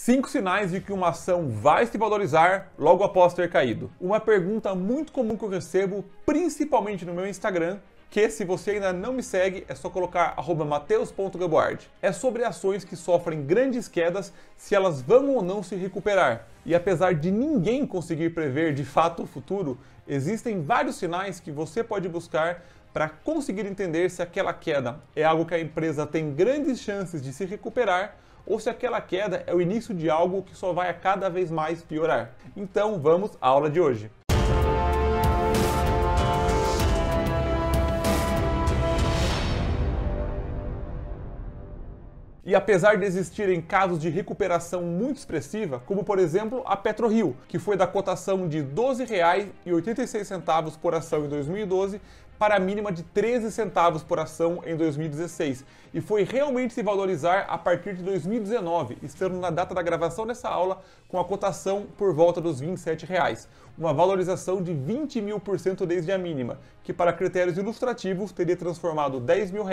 5 sinais de que uma ação vai se valorizar logo após ter caído. Uma pergunta muito comum que eu recebo, principalmente no meu Instagram, que se você ainda não me segue, é só colocar @mateus.gaboard. É sobre ações que sofrem grandes quedas, se elas vão ou não se recuperar. E apesar de ninguém conseguir prever de fato o futuro, existem vários sinais que você pode buscar para conseguir entender se aquela queda é algo que a empresa tem grandes chances de se recuperar ou se aquela queda é o início de algo que só vai a cada vez mais piorar. Então vamos à aula de hoje. E apesar de existirem casos de recuperação muito expressiva, como por exemplo a PetroRio, que foi da cotação de R$ 12,86 por ação em 2012 para a mínima de 13 centavos por ação em 2016, e foi realmente se valorizar a partir de 2019, estando na data da gravação dessa aula com a cotação por volta dos R$ 27, uma valorização de 20.000% desde a mínima, que para critérios ilustrativos teria transformado R$ 10 mil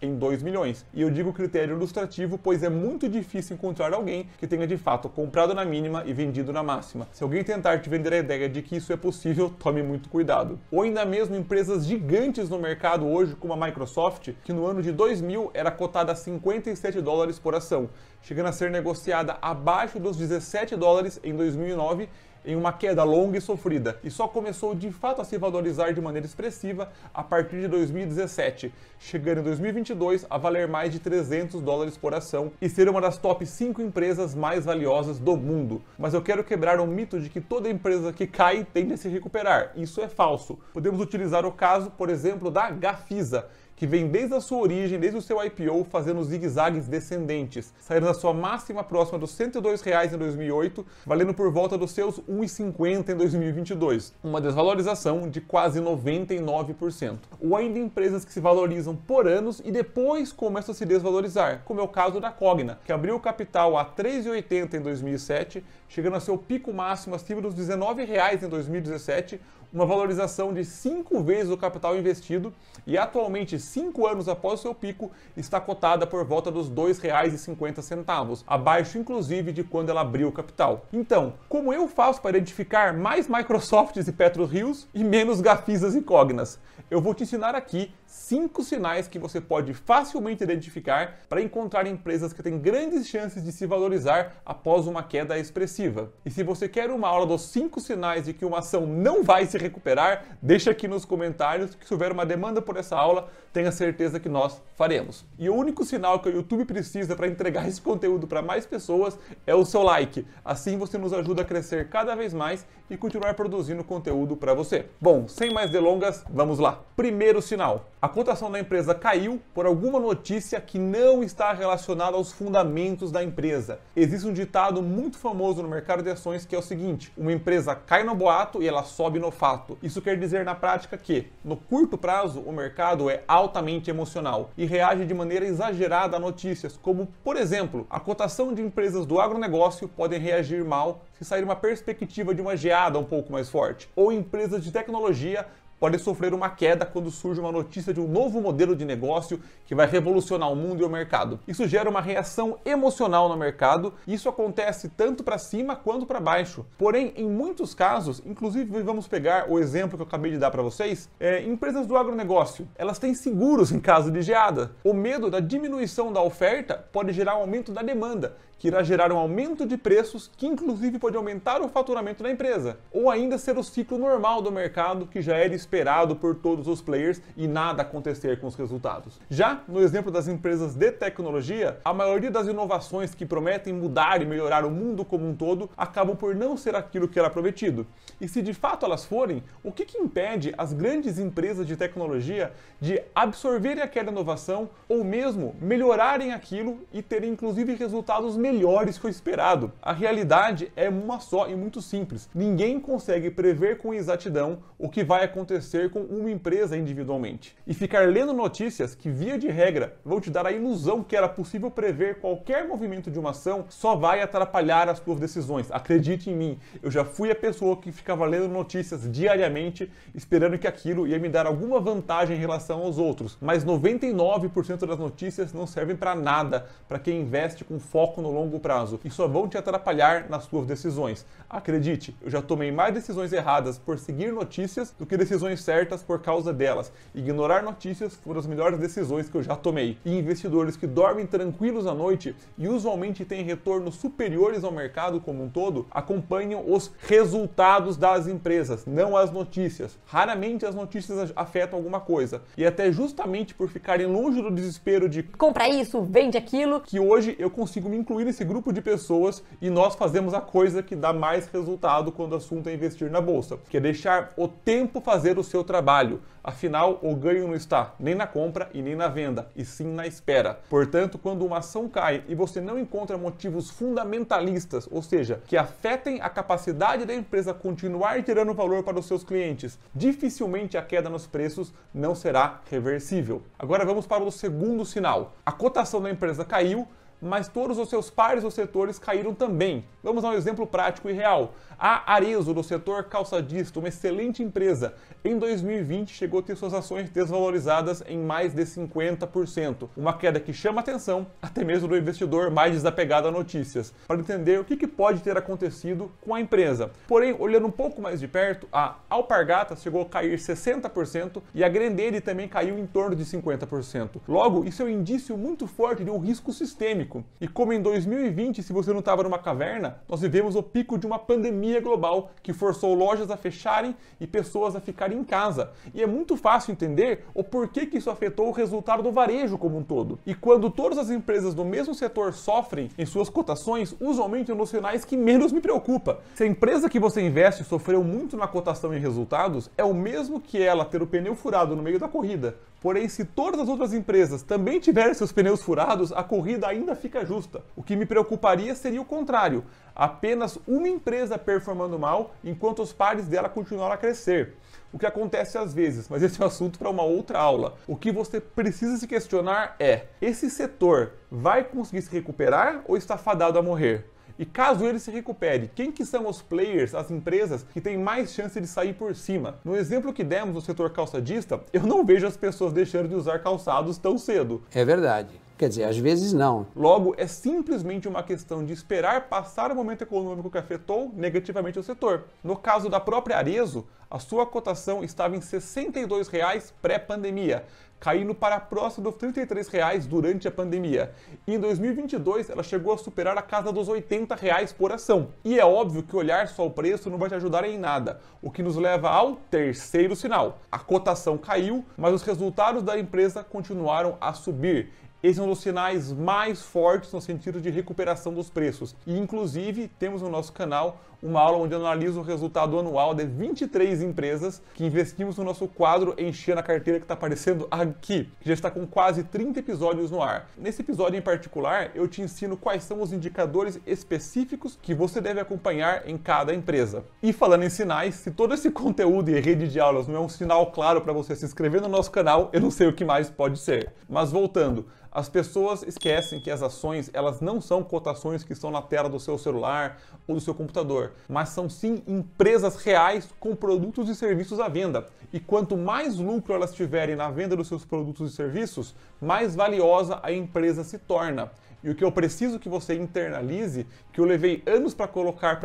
em 2 milhões. E eu digo critério ilustrativo, pois é muito difícil encontrar alguém que tenha de fato comprado na mínima e vendido na máxima. Se alguém tentar te vender a ideia de que isso é possível, tome muito cuidado. Ou ainda mesmo empresas gigantes no mercado hoje, como a Microsoft, que no ano de 2000 era cotada a $57 por ação, chegando a ser negociada abaixo dos $17 em 2009, em uma queda longa e sofrida, e só começou de fato a se valorizar de maneira expressiva a partir de 2017, chegando em 2022 a valer mais de $300 por ação e ser uma das top 5 empresas mais valiosas do mundo. Mas eu quero quebrar o mito de que toda empresa que cai tende a se recuperar. Isso é falso. Podemos utilizar o caso, por exemplo, da Gafisa, que vem desde a sua origem, desde o seu IPO, fazendo zigue-zagues descendentes, saindo da sua máxima próxima dos R$ 102 em 2008, valendo por volta dos seus R$ 1,50 em 2022, uma desvalorização de quase 99%. Ou ainda empresas que se valorizam por anos e depois começam a se desvalorizar, como é o caso da Cogna, que abriu o capital a R$ 3,80 em 2007, chegando a seu pico máximo acima dos R$ 19 em 2017, uma valorização de 5 vezes o capital investido, e atualmente, 5 anos após o seu pico, está cotada por volta dos R$ 2,50, abaixo inclusive de quando ela abriu o capital. Então, como eu faço para identificar mais Microsofts e PetroRios e menos Gafisas e Cognas? Eu vou te ensinar aqui 5 sinais que você pode facilmente identificar para encontrar empresas que têm grandes chances de se valorizar após uma queda expressiva. E se você quer uma aula dos 5 sinais de que uma ação não vai se recuperar, deixa aqui nos comentários que se houver uma demanda por essa aula, tenha certeza que nós faremos. E o único sinal que o YouTube precisa para entregar esse conteúdo para mais pessoas é o seu like. Assim você nos ajuda a crescer cada vez mais e continuar produzindo conteúdo para você. Bom, sem mais delongas, vamos lá. Primeiro sinal: a cotação da empresa caiu por alguma notícia que não está relacionada aos fundamentos da empresa. Existe um ditado muito famoso no mercado de ações que é o seguinte: uma empresa cai no boato e ela sobe no fato. Isso quer dizer na prática que, no curto prazo, o mercado é altamente emocional e reage de maneira exagerada a notícias, como, por exemplo, a cotação de empresas do agronegócio podem reagir mal se sair uma perspectiva de uma geada um pouco mais forte, ou empresas de tecnologia podem sofrer uma queda quando surge uma notícia de um novo modelo de negócio que vai revolucionar o mundo e o mercado. Isso gera uma reação emocional no mercado, e isso acontece tanto para cima quanto para baixo. Porém, em muitos casos, inclusive vamos pegar o exemplo que eu acabei de dar para vocês, empresas do agronegócio, elas têm seguros em caso de geada. O medo da diminuição da oferta pode gerar um aumento da demanda, que irá gerar um aumento de preços que inclusive pode aumentar o faturamento da empresa, ou ainda ser o ciclo normal do mercado que já era esperado por todos os players e nada acontecer com os resultados. Já no exemplo das empresas de tecnologia, a maioria das inovações que prometem mudar e melhorar o mundo como um todo acabam por não ser aquilo que era prometido. E se de fato elas forem, o que impede as grandes empresas de tecnologia de absorverem aquela inovação ou mesmo melhorarem aquilo e terem inclusive resultados melhores que o esperado? A realidade é uma só e muito simples. Ninguém consegue prever com exatidão o que vai acontecer acontecer com uma empresa individualmente. E ficar lendo notícias que, via de regra, vão te dar a ilusão que era possível prever qualquer movimento de uma ação só vai atrapalhar as suas decisões. Acredite em mim, eu já fui a pessoa que ficava lendo notícias diariamente, esperando que aquilo ia me dar alguma vantagem em relação aos outros. Mas 99% das notícias não servem para nada para quem investe com foco no longo prazo e só vão te atrapalhar nas suas decisões. Acredite, eu já tomei mais decisões erradas por seguir notícias do que decisões certas por causa delas. Ignorar notícias foi uma das melhores decisões que eu já tomei. E investidores que dormem tranquilos à noite e usualmente têm retornos superiores ao mercado como um todo, acompanham os resultados das empresas, não as notícias. Raramente as notícias afetam alguma coisa. E até justamente por ficarem longe do desespero de compra isso, vende aquilo, que hoje eu consigo me incluir nesse grupo de pessoas e nós fazemos a coisa que dá mais resultado quando o assunto é investir na bolsa, que é deixar o tempo fazer o seu trabalho. Afinal, o ganho não está nem na compra e nem na venda, e sim na espera. Portanto, quando uma ação cai e você não encontra motivos fundamentalistas, ou seja, que afetem a capacidade da empresa continuar gerando valor para os seus clientes, dificilmente a queda nos preços não será reversível. Agora vamos para o segundo sinal. A cotação da empresa caiu, mas todos os seus pares ou setores caíram também. Vamos a um exemplo prático e real. A Arezzo, do setor calçadista, uma excelente empresa, em 2020 chegou a ter suas ações desvalorizadas em mais de 50%. Uma queda que chama a atenção até mesmo do investidor mais desapegado a notícias, para entender o que pode ter acontecido com a empresa. Porém, olhando um pouco mais de perto, a Alpargatas chegou a cair 60% e a Grendene também caiu em torno de 50%. Logo, isso é um indício muito forte de um risco sistêmico. E como em 2020, se você não estava numa caverna, nós vivemos o pico de uma pandemia global que forçou lojas a fecharem e pessoas a ficarem em casa. E é muito fácil entender o porquê que isso afetou o resultado do varejo como um todo. E quando todas as empresas do mesmo setor sofrem em suas cotações, usualmente é um dos sinais que menos me preocupa. Se a empresa que você investe sofreu muito na cotação e resultados, é o mesmo que ela ter o pneu furado no meio da corrida. Porém, se todas as outras empresas também tiverem seus pneus furados, a corrida ainda fica justa. O que me preocuparia seria o contrário. Apenas uma empresa performando mal, enquanto os pares dela continuaram a crescer. O que acontece às vezes, mas esse é um assunto para uma outra aula. O que você precisa se questionar é: esse setor vai conseguir se recuperar ou está fadado a morrer? E caso ele se recupere, quem que são os players, as empresas que têm mais chance de sair por cima? No exemplo que demos no setor calçadista, eu não vejo as pessoas deixando de usar calçados tão cedo. É verdade. Quer dizer, às vezes não. Logo, é simplesmente uma questão de esperar passar o momento econômico que afetou negativamente o setor. No caso da própria Arezzo, a sua cotação estava em R$ 62,00 pré-pandemia, caindo para próximo dos R$ 33,00 durante a pandemia. E em 2022 ela chegou a superar a casa dos R$ 80,00 por ação. E é óbvio que olhar só o preço não vai te ajudar em nada, o que nos leva ao terceiro sinal. A cotação caiu, mas os resultados da empresa continuaram a subir. Esse é um dos sinais mais fortes no sentido de recuperação dos preços. E, inclusive, temos no nosso canal uma aula onde eu analiso o resultado anual de 23 empresas que investimos no nosso quadro Encher na Carteira, que está aparecendo aqui, que já está com quase 30 episódios no ar. Nesse episódio em particular, eu te ensino quais são os indicadores específicos que você deve acompanhar em cada empresa. E falando em sinais, se todo esse conteúdo e rede de aulas não é um sinal claro para você se inscrever no nosso canal, eu não sei o que mais pode ser. Mas voltando, as pessoas esquecem que as ações, elas não são cotações que estão na tela do seu celular ou do seu computador, mas são sim empresas reais com produtos e serviços à venda. E quanto mais lucro elas tiverem na venda dos seus produtos e serviços, mais valiosa a empresa se torna. E o que eu preciso que você internalize, que eu levei anos para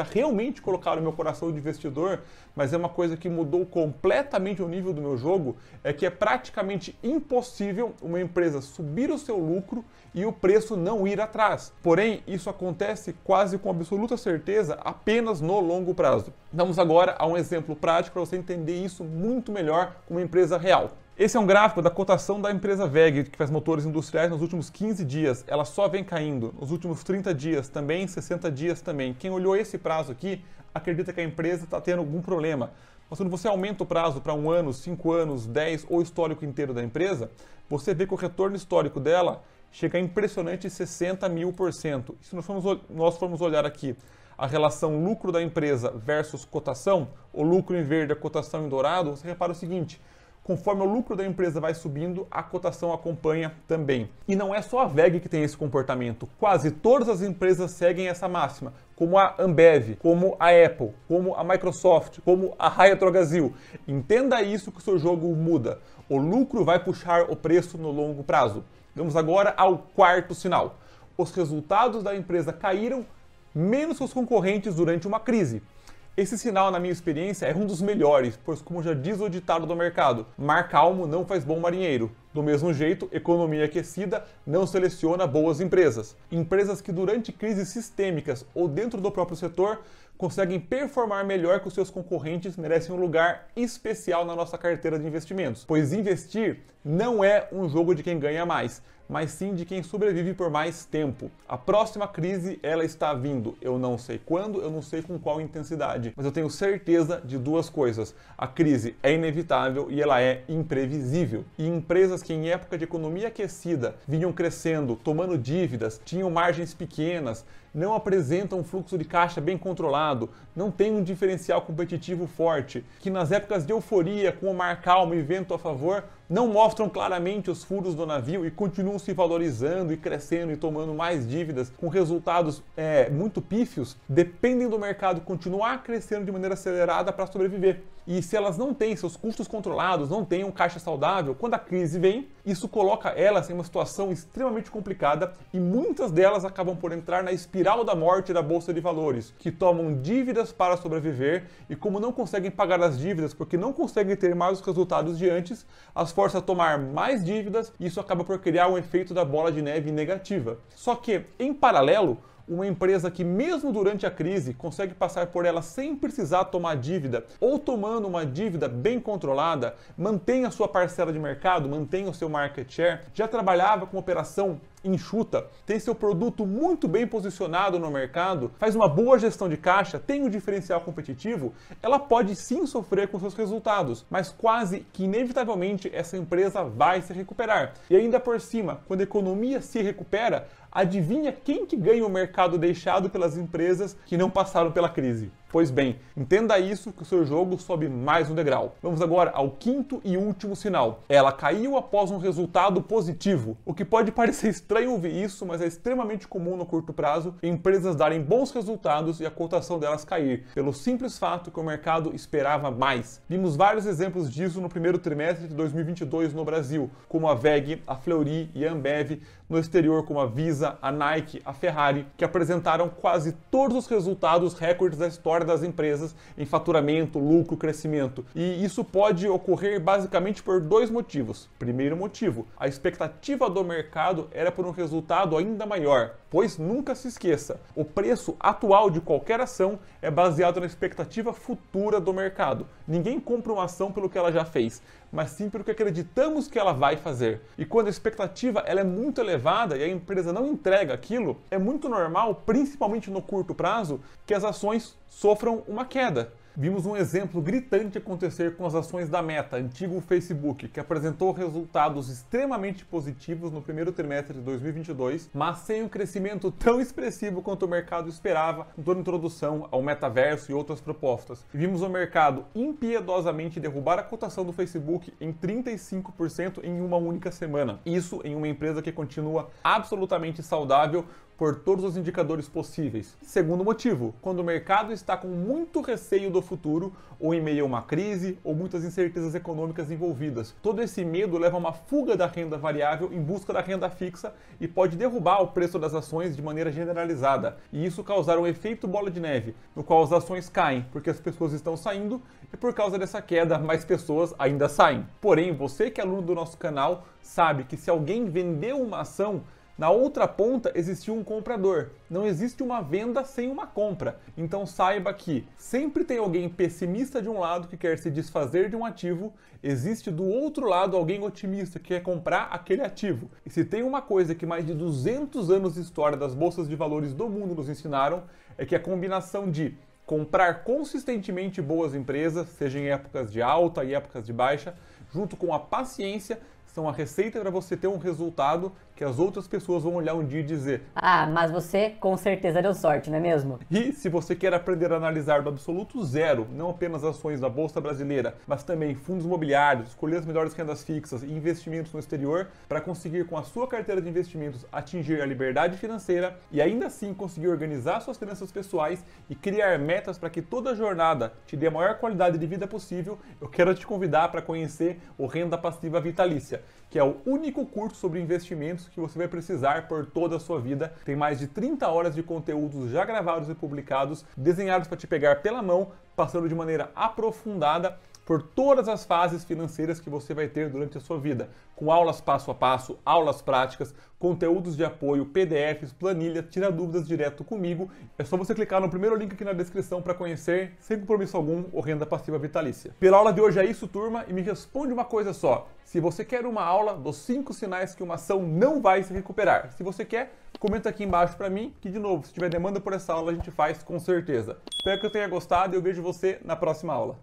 realmente colocar no meu coração de investidor, mas é uma coisa que mudou completamente o nível do meu jogo, é que é praticamente impossível uma empresa subir o seu lucro e o preço não ir atrás. Porém, isso acontece quase com absoluta certeza apenas no longo prazo. Vamos agora a um exemplo prático para você entender isso muito melhor com uma empresa real. Esse é um gráfico da cotação da empresa WEG, que faz motores industriais nos últimos 15 dias. Ela só vem caindo. Nos últimos 30 dias também, 60 dias também. Quem olhou esse prazo aqui, acredita que a empresa está tendo algum problema. Mas quando você aumenta o prazo para 1 ano, 5 anos, 10 ou o histórico inteiro da empresa, você vê que o retorno histórico dela chega a impressionante 60.000%. Se nós formos olhar aqui a relação lucro da empresa versus cotação, o lucro em verde, a cotação em dourado, você repara o seguinte: conforme o lucro da empresa vai subindo, a cotação acompanha também. E não é só a WEG que tem esse comportamento. Quase todas as empresas seguem essa máxima, como a Ambev, como a Apple, como a Microsoft, como a Raia Drogasil. Entenda isso que o seu jogo muda. O lucro vai puxar o preço no longo prazo. Vamos agora ao quarto sinal. Os resultados da empresa caíram menos que os concorrentes durante uma crise. Esse sinal, na minha experiência, é um dos melhores, pois, como já diz o ditado do mercado, mar calmo não faz bom marinheiro. Do mesmo jeito, economia aquecida não seleciona boas empresas. Empresas que durante crises sistêmicas ou dentro do próprio setor conseguem performar melhor que os seus concorrentes merecem um lugar especial na nossa carteira de investimentos, pois investir não é um jogo de quem ganha mais, mas sim de quem sobrevive por mais tempo. A próxima crise, ela está vindo. Eu não sei quando, eu não sei com qual intensidade, mas eu tenho certeza de duas coisas. A crise é inevitável e ela é imprevisível. E empresas que em época de economia aquecida vinham crescendo, tomando dívidas, tinham margens pequenas, não apresentam um fluxo de caixa bem controlado, não tem um diferencial competitivo forte, que nas épocas de euforia, com o mar calmo e vento a favor, não mostram claramente os furos do navio e continuam se valorizando e crescendo e tomando mais dívidas com resultados muito pífios, dependem do mercado continuar crescendo de maneira acelerada para sobreviver. E se elas não têm seus custos controlados, não têm um caixa saudável, quando a crise vem, isso coloca elas em uma situação extremamente complicada e muitas delas acabam por entrar na espiral da morte da Bolsa de Valores, que tomam dívidas para sobreviver e como não conseguem pagar as dívidas porque não conseguem ter mais os resultados de antes, as força a tomar mais dívidas e isso acaba por criar um efeito da bola de neve negativa. Só que, em paralelo, uma empresa que mesmo durante a crise consegue passar por ela sem precisar tomar dívida ou tomando uma dívida bem controlada, mantém a sua parcela de mercado, mantém o seu market share, já trabalhava com operação enxuta, tem seu produto muito bem posicionado no mercado, faz uma boa gestão de caixa, tem um diferencial competitivo, ela pode sim sofrer com seus resultados, mas quase que inevitavelmente essa empresa vai se recuperar. E ainda por cima, quando a economia se recupera, adivinha quem que ganha o mercado deixado pelas empresas que não passaram pela crise? Pois bem, entenda isso que o seu jogo sobe mais um degrau. Vamos agora ao quinto e último sinal. Ela caiu após um resultado positivo. O que pode parecer estranho ouvir isso, mas é extremamente comum no curto prazo empresas darem bons resultados e a cotação delas cair, pelo simples fato que o mercado esperava mais. Vimos vários exemplos disso no primeiro trimestre de 2022 no Brasil, como a WEG, a Fleury e a Ambev, no exterior como a Visa, a Nike, a Ferrari, que apresentaram quase todos os resultados recordes da história das empresas em faturamento, lucro, crescimento. E isso pode ocorrer basicamente por dois motivos. Primeiro motivo, a expectativa do mercado era por um resultado ainda maior, pois nunca se esqueça, o preço atual de qualquer ação é baseado na expectativa futura do mercado. Ninguém compra uma ação pelo que ela já fez, mas sim pelo que acreditamos que ela vai fazer. E quando a expectativa ela é muito elevada e a empresa não entrega aquilo, é muito normal, principalmente no curto prazo, que as ações sofram uma queda. Vimos um exemplo gritante acontecer com as ações da Meta, antigo Facebook, que apresentou resultados extremamente positivos no primeiro trimestre de 2022, mas sem um crescimento tão expressivo quanto o mercado esperava com toda a introdução ao metaverso e outras propostas. E vimos o mercado impiedosamente derrubar a cotação do Facebook em 35% em uma única semana. Isso em uma empresa que continua absolutamente saudável por todos os indicadores possíveis. Segundo motivo, quando o mercado está com muito receio do futuro, ou em meio a uma crise, ou muitas incertezas econômicas envolvidas. Todo esse medo leva a uma fuga da renda variável em busca da renda fixa e pode derrubar o preço das ações de maneira generalizada. E isso causar um efeito bola de neve, no qual as ações caem porque as pessoas estão saindo e por causa dessa queda, mais pessoas ainda saem. Porém, você que é aluno do nosso canal sabe que se alguém vendeu uma ação, na outra ponta existiu um comprador. Não existe uma venda sem uma compra. Então saiba que sempre tem alguém pessimista de um lado que quer se desfazer de um ativo, existe do outro lado alguém otimista que quer comprar aquele ativo. E se tem uma coisa que mais de 200 anos de história das bolsas de valores do mundo nos ensinaram, é que a combinação de comprar consistentemente boas empresas, seja em épocas de alta e épocas de baixa, junto com a paciência, são a receita para você ter um resultado que as outras pessoas vão olhar um dia e dizer: Ah, mas você com certeza deu sorte, não é mesmo? E se você quer aprender a analisar do absoluto zero, não apenas ações da Bolsa Brasileira, mas também fundos imobiliários, escolher as melhores rendas fixas e investimentos no exterior para conseguir com a sua carteira de investimentos atingir a liberdade financeira e ainda assim conseguir organizar suas finanças pessoais e criar metas para que toda a jornada te dê a maior qualidade de vida possível, eu quero te convidar para conhecer o Renda Passiva Vitalícia, que é o único curso sobre investimentos que você vai precisar por toda a sua vida. Tem mais de 30 horas de conteúdos já gravados e publicados, desenhados para te pegar pela mão, passando de maneira aprofundada por todas as fases financeiras que você vai ter durante a sua vida, com aulas passo a passo, aulas práticas, conteúdos de apoio, PDFs, planilha, tira dúvidas direto comigo. É só você clicar no primeiro link aqui na descrição para conhecer, sem compromisso algum, o Renda Passiva Vitalícia. Pela aula de hoje é isso, turma, e me responde uma coisa só. Se você quer uma aula dos 5 sinais que uma ação não vai se recuperar, se você quer, comenta aqui embaixo para mim, que de novo, se tiver demanda por essa aula, a gente faz com certeza. Espero que eu tenha gostado e eu vejo você na próxima aula.